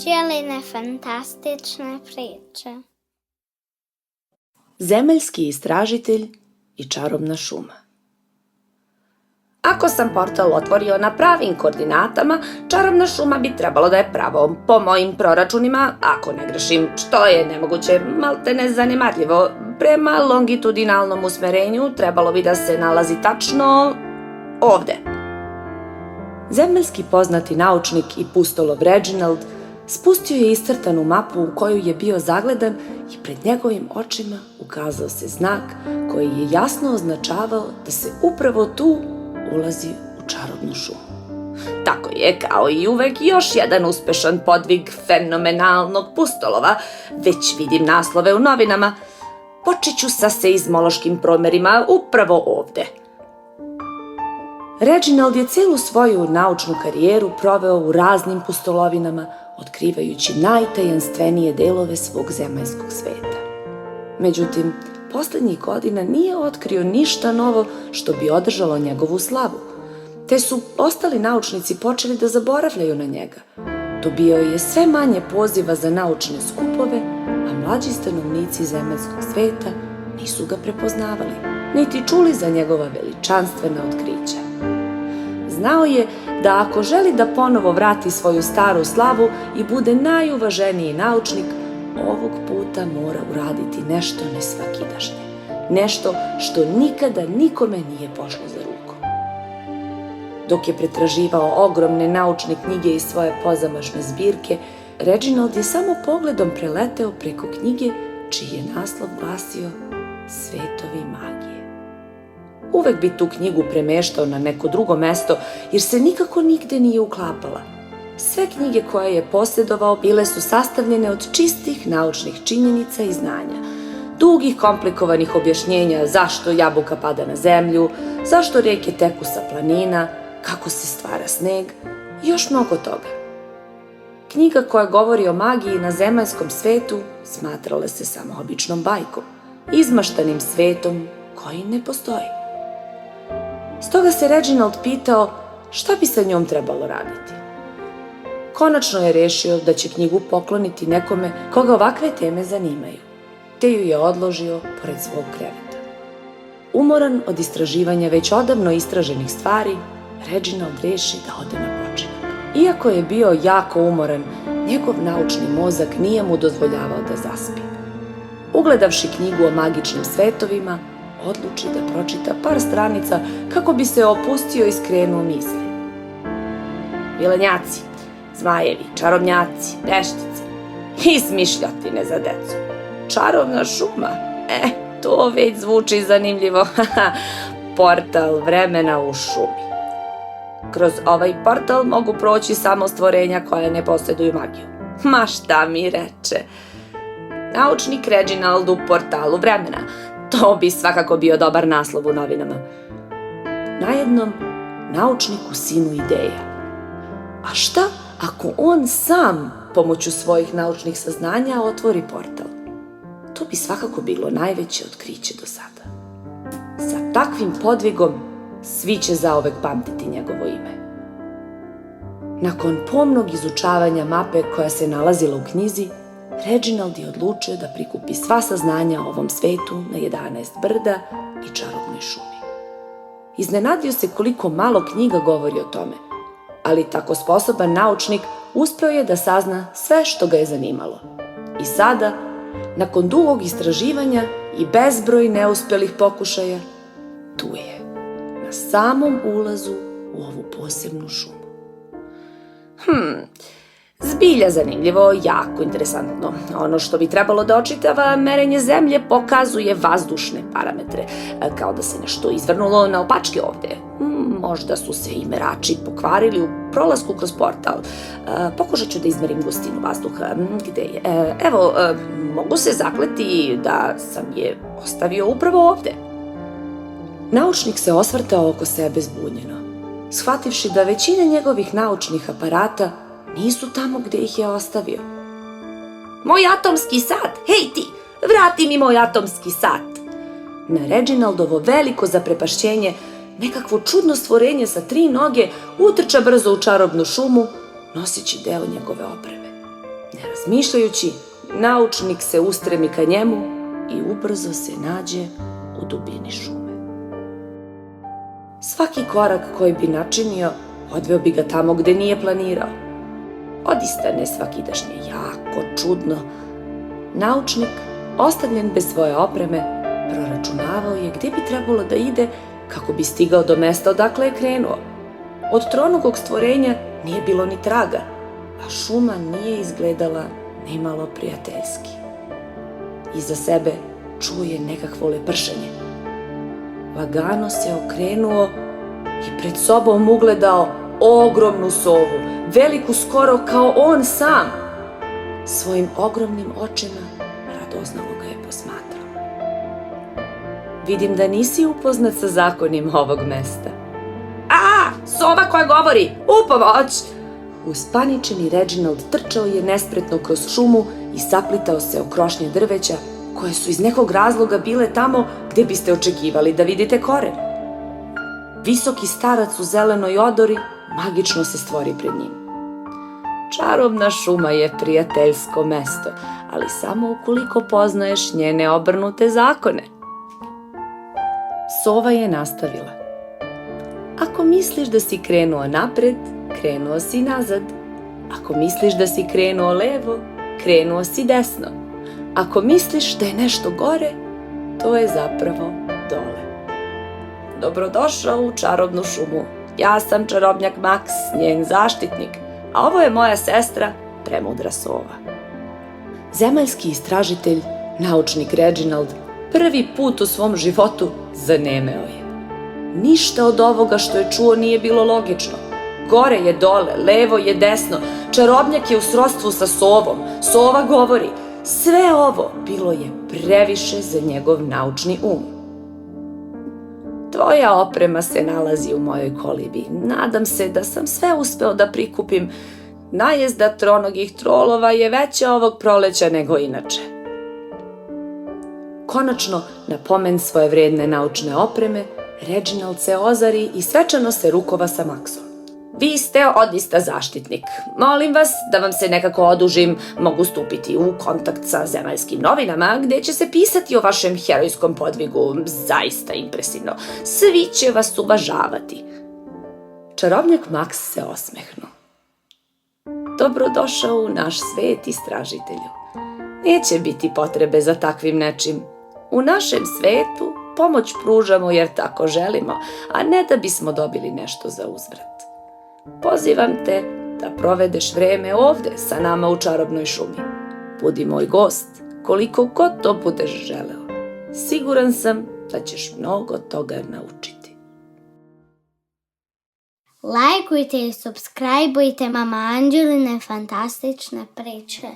Đeline fantastične priče. Zemaljski istražitelj i čarobna šuma. Ako sam portal otvorio na pravim koordinatama, čarobna šuma bi trebalo da je pravo. Po mojim proračunima, ako ne grešim, što je nemoguće, maltene zanemarljivo, prema longitudinalnom usmerenju trebalo bi da se nalazi tačno ovde. Zemaljski poznati naučnik i pustolov Reginald spustio je iscrtanu mapu u koju je bio zagledan i pred njegovim očima ukazao se znak koji je jasno označavao da se upravo tu ulazi u čarobnu šumu. Tako je, kao i uvek, još jedan uspešan podvig fenomenalnog pustolova. Već vidim naslove u novinama. Počet ću sa seizmološkim promerima upravo ovde. Reginald je celu svoju naučnu karijeru proveo u raznim pustolovinama, otkrivajući najtajanstvenije delove svog zemaljskog sveta. Međutim, poslednjih godina nije otkrio ništa novo što bi održalo njegovu slavu, te su ostali naučnici počeli da zaboravljaju na njega. Dobio je sve manje poziva za naučne skupove, a mlađi stanovnici zemaljskog sveta nisu ga prepoznavali, niti čuli za njegova veličanstvena otkrića. Znao je da ako želi da ponovo vrati svoju staru slavu i bude najuvaženiji naučnik, ovog puta mora uraditi nešto nesvakidašnje. Nešto što nikada nikome nije pošlo za rukom. Dok je pretraživao ogromne naučne knjige iz svoje pozamašne zbirke, Reginald je samo pogledom preleteo preko knjige čiji je naslov glasio Svetovi magije. Uvek bi tu knjigu premeštao na neko drugo mesto, jer se nikako nigde nije uklapala. Sve knjige koje je posjedovao bile su sastavljene od čistih naučnih činjenica i znanja, dugih komplikovanih objašnjenja zašto jabuka pada na zemlju, zašto reke teku sa planina, kako se stvara sneg i još mnogo toga. Knjiga koja govori o magiji na zemaljskom svetu smatrala se samo običnom bajkom, izmaštanim svetom koji ne postoji. Stoga se Reginald pitao šta bi sa njom trebalo raditi. Konačno je rešio da će knjigu pokloniti nekome koga ovakve teme zanimaju, te ju je odložio pored svog kreveta. Umoran od istraživanja već odavno istraženih stvari, Reginald reši da ode na počinak. Iako je bio jako umoran, njegov naučni mozak nije mu dozvoljavao da zaspi. Ugledavši knjigu o magičnim svetovima, odluči da pročita par stranica kako bi se opustio i skrenuo misli. Vilenjaci, zmajevi, čarobnjaci, veštice, izmišljotine za decu. Čarobna šuma? To već zvuči zanimljivo. Portal vremena u šumi. Kroz ovaj portal mogu proći samo stvorenja koja ne posjeduju magiju. Ma šta mi reče? Naučnik Reginald u portalu vremena. To bi svakako bio dobar naslov u novinama. Najednom, naučniku sinu ideja. A šta ako on sam pomoću svojih naučnih saznanja otvori portal? To bi svakako bilo najveće otkriće do sada. Sa takvim podvigom svi će zaovek pamtiti njegovo ime. Nakon pomnog izučavanja mape koja se nalazila u knjizi, Reginald je odlučio da prikupi sva saznanja o ovom svetu na 11 brda i čarobnoj šumi. Iznenadio se koliko malo knjiga govori o tome, ali tako sposoban naučnik uspeo je da sazna sve što ga je zanimalo. I sada, nakon dugog istraživanja i bezbroj neuspelih pokušaja, tu je, na samom ulazu u ovu posebnu šumu. Zbilja zanimljivo, jako interesantno. Ono što bi trebalo da očitava merenje zemlje pokazuje vazdušne parametre, kao da se nešto izvrnulo naopačke ovde. Možda su se i merači pokvarili u prolasku kroz portal. Pokušat ću da izmerim gustinu vazduha. Gde je? Evo, mogu se zakleti da sam je ostavio upravo ovde. Naučnik se osvrtao oko sebe zbunjeno, shvativši da većina njegovih naučnih aparata nisu tamo gde ih je ostavio. Moj atomski sat! Hej ti! Vrati mi moj atomski sat! Na Reginaldovo veliko zaprepašćenje, nekakvo čudno stvorenje sa 3 noge utrča brzo u čarobnu šumu, noseći deo njegove opreme. Ne razmišljajući, naučnik se ustremi ka njemu i ubrzo se nađe u dubini šume. Svaki korak koji bi načinio odveo bi ga tamo gde nije planirao. Odista nesvakidašnje, jako čudno. Naučnik, ostavljen bez svoje opreme, proračunavao je gde bi trebalo da ide kako bi stigao do mesta odakle je krenuo. Od tronogog stvorenja nije bilo ni traga, a šuma nije izgledala nimalo prijateljski. Iza sebe čuje nekakvo lepršanje. Lagano se okrenuo i pred sobom ugledao ogromnu sovu, veliku skoro kao on sam. Svojim ogromnim očima radoznalo ga je posmatrao. Vidim da nisi upoznat sa zakonima ovog mesta. Sova koja govori, u pomoć! Uspaničeni Reginald trčao je nespretno kroz šumu i saplitao se o krošnje drveća koje su iz nekog razloga bile tamo gde biste očekivali da vidite koren. Visoki starac u zelenoj odori magično se stvori pred njim. Čarobna šuma je prijateljsko mesto, ali samo ukoliko poznaješ njene obrnute zakone. Sova je nastavila. Ako misliš da si krenuo napred, krenuo si nazad. Ako misliš da si krenuo levo, krenuo si desno. Ako misliš da je nešto gore, to je zapravo dole. Dobrodošao u čarobnu šumu. Ja sam čarobnjak Max, njen zaštitnik, a ovo je moja sestra, premudra sova. Zemaljski istražitelj, naučnik Reginald, prvi put u svom životu zanemeo je. Ništa od ovoga što je čuo nije bilo logično. Gore je dole, levo je desno, čarobnjak je u srodstvu sa sovom, sova govori. Sve ovo bilo je previše za njegov naučni um. Tvoja oprema se nalazi u mojoj kolibi. Nadam se da sam sve uspeo da prikupim. Najezda tronogih trolova je veća ovog proleća nego inače. Konačno, na pomen svoje vredne naučne opreme, Reginald se ozari i svečano se rukova sa Maxom. Vi ste odista zaštitnik. Molim vas da vam se nekako odužim, mogu stupiti u kontakt sa zemaljskim novinama gde će se pisati o vašem herojskom podvigu. Zaista impresivno. Svi će vas uvažavati. Čarobnjak Max se osmehnuo. Dobrodošao u naš svet, istražitelju. Neće biti potrebe za takvim nečim. U našem svetu pomoć pružamo jer tako želimo, a ne da bismo dobili nešto za uzvrat. Pozivam te da provedeš vreme ovde sa nama u čarobnoj šumi. Budi moj gost koliko god to budeš želeo. Siguran sam da ćeš mnogo toga naučiti. Lajkujte i subscribeujte Mama Anđeline fantastične priče.